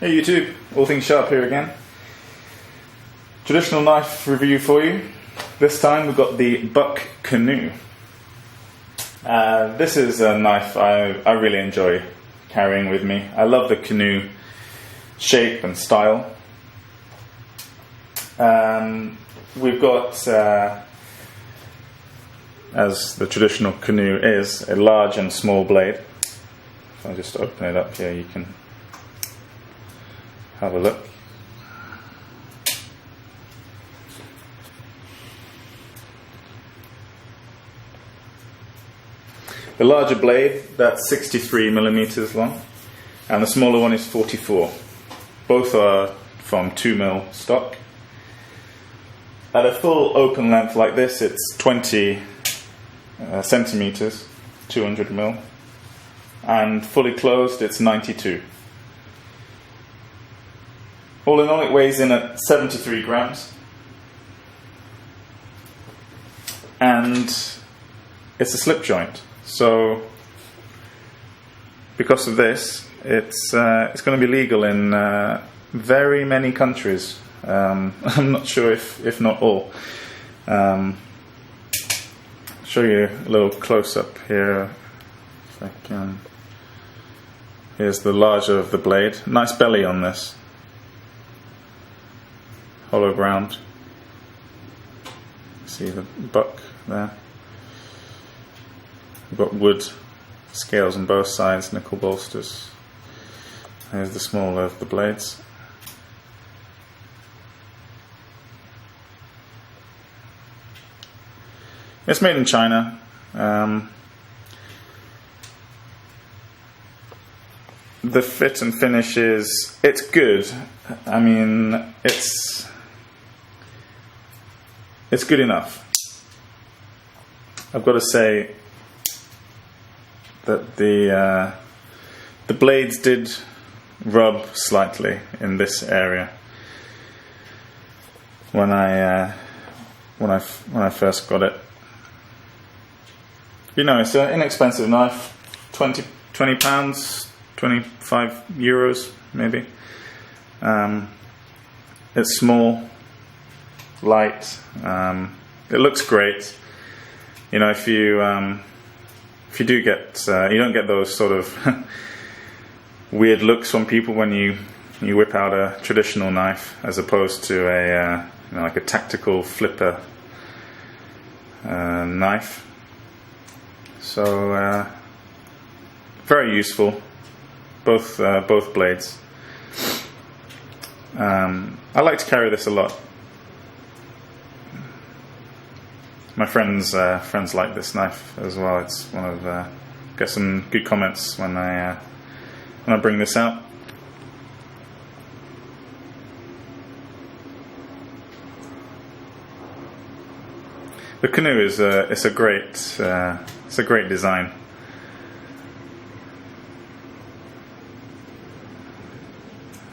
Hey YouTube, All Things Sharp here again. Traditional knife review for you. This time we've got the Buck Canoe. This is a knife I really enjoy carrying with me. I love the Canoe shape and style. We've got, as the traditional Canoe is, a large and small blade. If I just open it up here, you can have a look. The larger blade, that's 63 millimeters long, and the smaller one is 44. Both are from 2mm stock. At a full open length like this, it's 20 centimeters, 200mm, and fully closed, it's 92. All in all, it weighs in at 73 grams, and it's a slip joint. So, because of this, it's going to be legal in very many countries. I'm not sure if not all. Show you a little close-up here. If I can. Here's the larger of the blade. Nice belly on this. Hollow ground. See the buck there. We've got wood scales on both sides, nickel bolsters. Here's the smaller of the blades. It's made in China. The fit and finish it's good. I mean, it's good enough. I've got to say that the blades did rub slightly in this area when I first got it. You know, it's an inexpensive knife, 20 pounds, 25 euros maybe. It's small, light. It looks great. You know, if you do get, you don't get those sort of weird looks from people when you whip out a traditional knife, as opposed to a like a tactical flipper knife. So very useful, both blades. I like to carry this a lot. My friends like this knife as well. It's one of get some good comments when I bring this out. The Canoe is it's a great design.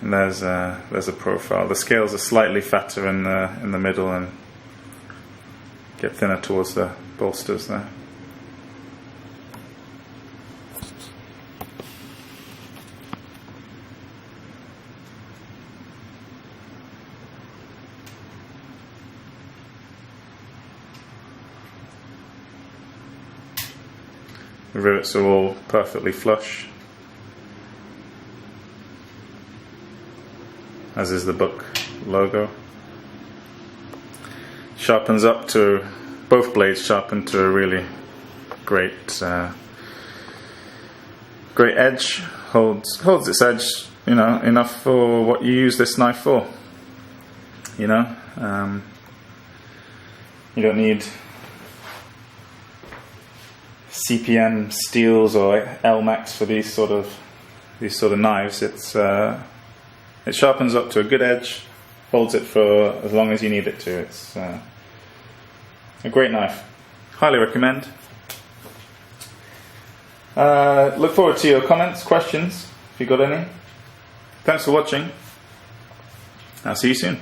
And there's a profile. The scales are slightly fatter in the middle and get thinner towards the bolsters there. The rivets are all perfectly flush, as is the Buck logo. Sharpens up to, both blades sharpen to a really great edge. Holds its edge, you know, enough for what you use this knife for. You know, you don't need CPM steels or L-Max for these sort of knives. It sharpens up to a good edge, holds it for as long as you need it to. It's a great knife. Highly recommend. Look forward to your comments, questions, if you've got any. Thanks for watching. I'll see you soon.